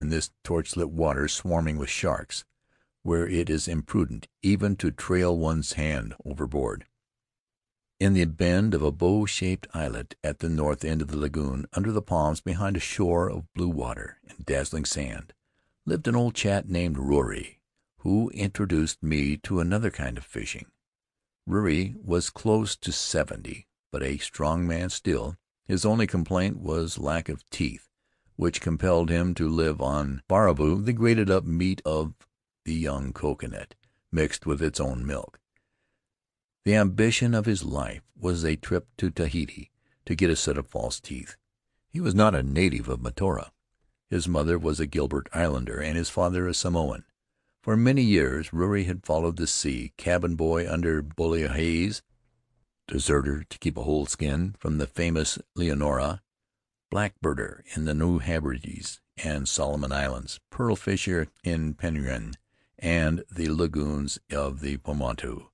in this torch-lit water swarming with sharks, where it is imprudent even to trail one's hand overboard. In the bend of a bow-shaped islet at the north end of the lagoon, under the palms behind a shore of blue water and dazzling sand, lived an old chap named Ruri, who introduced me to another kind of fishing. Ruri was close to 70, but a strong man still. His only complaint was lack of teeth, which compelled him to live on baravu, the grated up meat of the young coconut, mixed with its own milk. The ambition of his life was a trip to Tahiti to get a set of false teeth. He was not a native of Mataora. His mother was a Gilbert Islander and his father a Samoan. For many years Ruri had followed the sea, cabin boy under Boliahes, deserter to keep a whole skin from the famous Leonora, blackbirder in the New Hebrides and Solomon Islands, pearl fisher in Penryn and the lagoons of the Paumotu.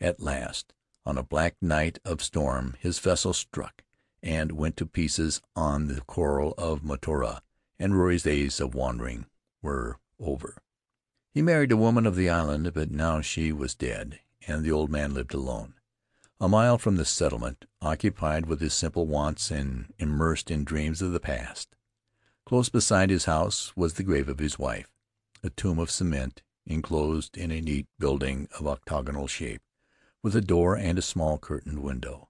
At last, on a black night of storm, his vessel struck and went to pieces on the coral of Mataora, and Ruri's days of wandering were over. He married a woman of the island, but now she was dead, and the old man lived alone, a mile from the settlement, occupied with his simple wants and immersed in dreams of the past. Close beside his house was the grave of his wife, a tomb of cement enclosed in a neat building of octagonal shape, with a door and a small curtained window.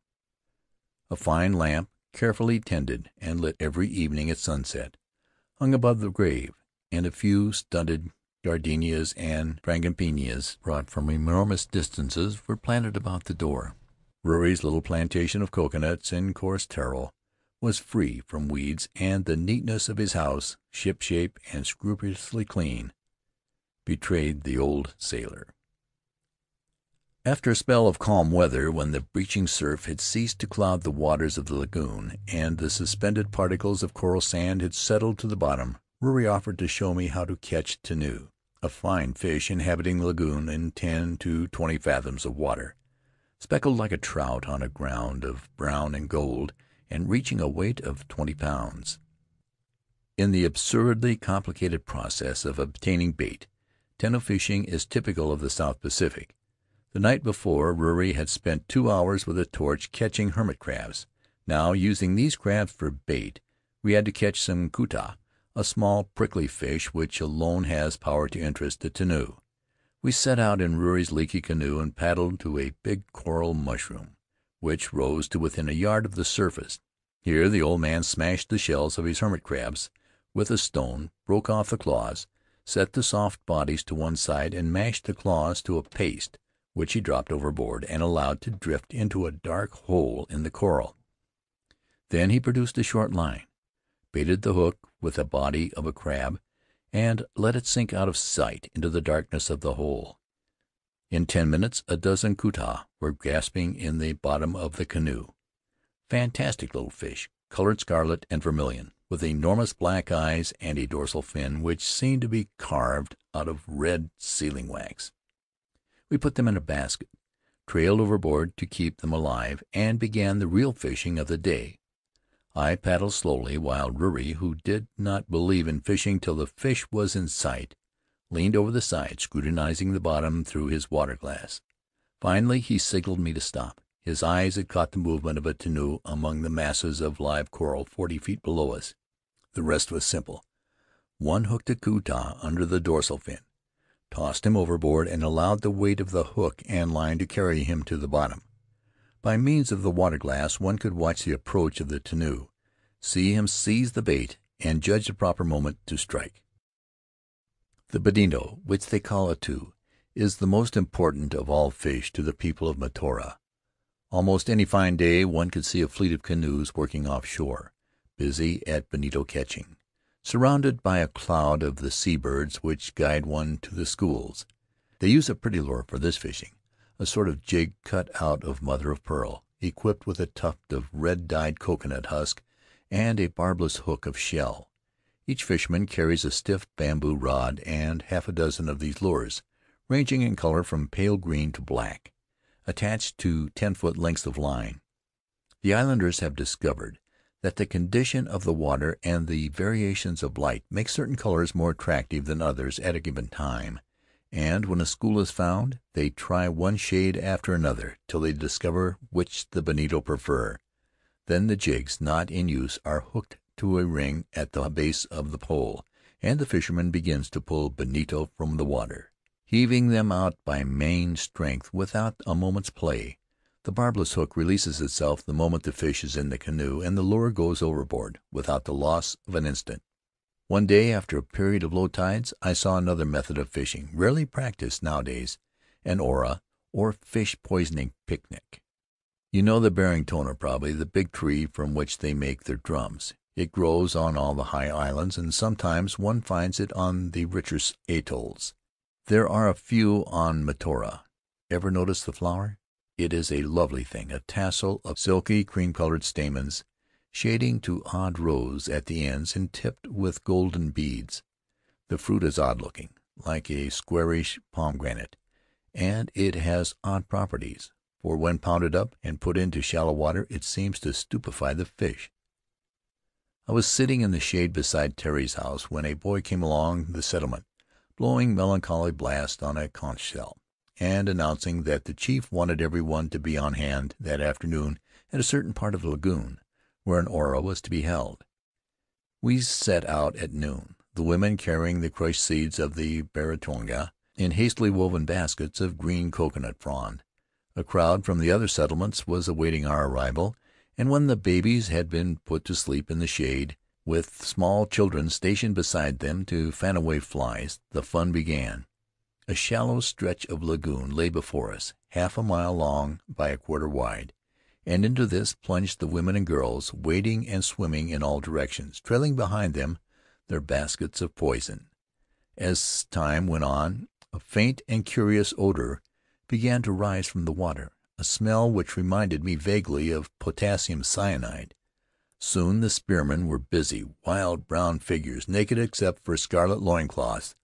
A fine lamp, carefully tended and lit every evening at sunset, hung above the grave, and a few stunted gardenias and frangipanias, brought from enormous distances, were planted about the door. Ruri's little plantation of coconuts and coarse taro was free from weeds, and the neatness of his house, ship-shape and scrupulously clean, betrayed the old sailor. After a spell of calm weather, when the breaching surf had ceased to cloud the waters of the lagoon, and the suspended particles of coral sand had settled to the bottom, Ruri offered to show me how to catch tenu, a fine fish inhabiting the lagoon in 10 to 20 fathoms of water, speckled like a trout on a ground of brown and gold, and reaching a weight of 20 pounds. In the absurdly complicated process of obtaining bait, tenu fishing is typical of the South Pacific. The night before, Ruri had spent 2 hours with a torch catching hermit crabs. Now, using these crabs for bait, we had to catch some kuta, a small prickly fish which alone has power to interest the tenu. We set out in Ruri's leaky canoe and paddled to a big coral mushroom, which rose to within a yard of the surface. Here the old man smashed the shells of his hermit crabs with a stone, broke off the claws, set the soft bodies to one side, and mashed the claws to a paste, which he dropped overboard and allowed to drift into a dark hole in the coral. Then he produced a short line, baited the hook with the body of a crab, and let it sink out of sight into the darkness of the hole. In 10 minutes a dozen kuta were gasping in the bottom of the canoe. Fantastic little fish, colored scarlet and vermilion, with enormous black eyes and a dorsal fin which seemed to be carved out of red sealing wax. We put them in a basket, trailed overboard to keep them alive, and began the real fishing of the day. I paddled slowly, while Ruri, who did not believe in fishing till the fish was in sight, leaned over the side, scrutinizing the bottom through his water-glass. Finally he signaled me to stop. His eyes had caught the movement of a tenu among the masses of live coral 40 feet below us. The rest was simple. One hooked a kuta under the dorsal fin, tossed him overboard, and allowed the weight of the hook and line to carry him to the bottom. By means of the water-glass one could watch the approach of the tenu, see him seize the bait, and judge the proper moment to strike. The bonito, which they call atu, is the most important of all fish to the people of Mataora. Almost any fine day one could see a fleet of canoes working offshore, busy at bonito catching, surrounded by a cloud of the sea-birds which guide one to the schools. They use a pretty lure for this fishing, a sort of jig cut out of mother-of-pearl, equipped with a tuft of red-dyed coconut husk and a barbless hook of shell. Each fisherman carries a stiff bamboo rod and half a dozen of these lures, ranging in color from pale green to black, attached to 10-foot lengths of line. The islanders have discovered that the condition of the water and the variations of light make certain colors more attractive than others at a given time, and when a school is found, they try one shade after another till they discover which the bonito prefer. Then the jigs not in use are hooked to a ring at the base of the pole, and the fisherman begins to pull bonito from the water, heaving them out by main strength without a moment's play. The barbless hook releases itself the moment the fish is in the canoe, and the lure goes overboard without the loss of an instant. One day, after a period of low tides, I saw another method of fishing, rarely practiced nowadays, an ora, or fish poisoning picnic. You know the Barringtonia probably, the big tree from which they make their drums. It grows on all the high islands, and sometimes one finds it on the richer atolls. There are a few on Mataora. Ever notice the flower? It is a lovely thing, a tassel of silky cream-colored stamens, shading to odd rose at the ends and tipped with golden beads. The fruit is odd-looking, like a squarish pomegranate, and it has odd properties, for when pounded up and put into shallow water it seems to stupefy the fish. I was sitting in the shade beside Terry's house when a boy came along the settlement, blowing melancholy blast on a conch shell, and announcing that the chief wanted everyone to be on hand that afternoon at a certain part of the lagoon, where an ora was to be held. We set out at noon, the women carrying the crushed seeds of the Barringtonia in hastily woven baskets of green coconut frond. A crowd from the other settlements was awaiting our arrival, and when the babies had been put to sleep in the shade, with small children stationed beside them to fan away flies, the fun began. A shallow stretch of lagoon lay before us, half a mile long by a quarter wide, and into this plunged the women and girls, wading and swimming in all directions, trailing behind them their baskets of poison. As time went on, a faint and curious odor began to rise from the water, a smell which reminded me vaguely of potassium cyanide. Soon the spearmen were busy, wild brown figures, naked except for scarlet loincloths,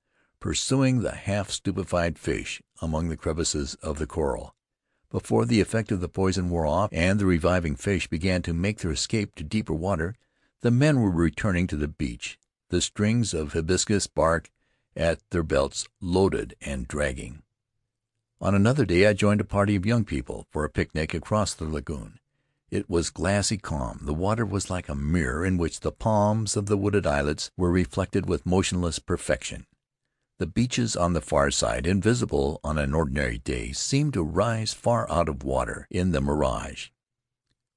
pursuing the half-stupefied fish among the crevices of the coral. Before the effect of the poison wore off and the reviving fish began to make their escape to deeper water, the men were returning to the beach, the strings of hibiscus bark at their belts loaded and dragging. On another day I joined a party of young people for a picnic across the lagoon. It was glassy calm. The water was like a mirror in which the palms of the wooded islets were reflected with motionless perfection. The beaches on the far side, invisible on an ordinary day, seemed to rise far out of water in the mirage.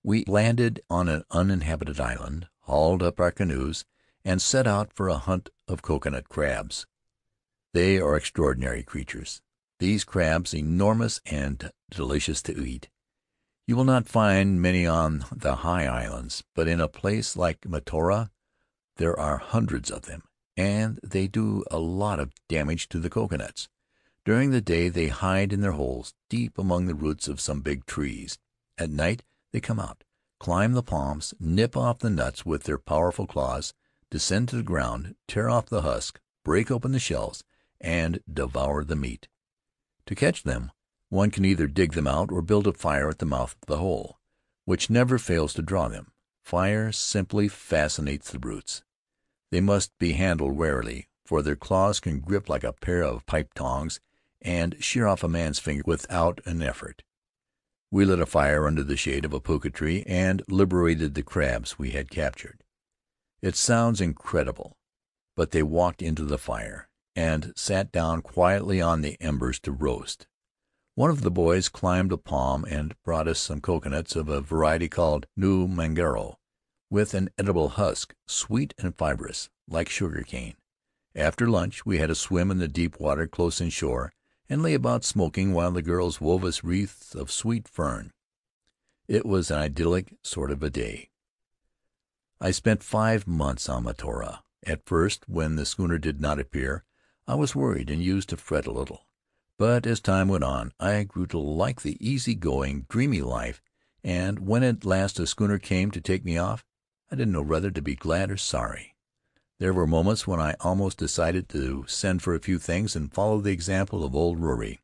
We landed on an uninhabited island, hauled up our canoes, and set out for a hunt of coconut crabs. They are extraordinary creatures, these crabs, enormous and delicious to eat. You will not find many on the high islands, but in a place like Mataora there are hundreds of them, and they do a lot of damage to the coconuts. During the day they hide in their holes, deep among the roots of some big trees. At night they come out, climb the palms, nip off the nuts with their powerful claws, descend to the ground, tear off the husk, break open the shells, and devour the meat. To catch them, one can either dig them out or build a fire at the mouth of the hole, which never fails to draw them. Fire simply fascinates the brutes. They must be handled warily, for their claws can grip like a pair of pipe tongs and shear off a man's finger without an effort. We lit a fire under the shade of a puka tree and liberated the crabs we had captured. It sounds incredible, but they walked into the fire and sat down quietly on the embers to roast. One of the boys climbed a palm and brought us some coconuts of a variety called new mangaro, with an edible husk, sweet and fibrous, like sugar cane. After lunch we had a swim in the deep water close inshore, and lay about smoking while the girls wove us wreaths of sweet fern. It was an idyllic sort of a day. I spent 5 months on Mataora. At first, when the schooner did not appear, I was worried and used to fret a little. But as time went on, I grew to like the easy-going, dreamy life, and when at last a schooner came to take me off, I didn't know whether to be glad or sorry. There were moments when I almost decided to send for a few things and follow the example of old Rory.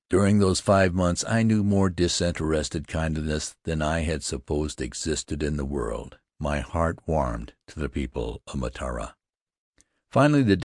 During those 5 months I knew more disinterested kindliness than I had supposed existed in the world. my heart warmed to the people of Mataora. Finally the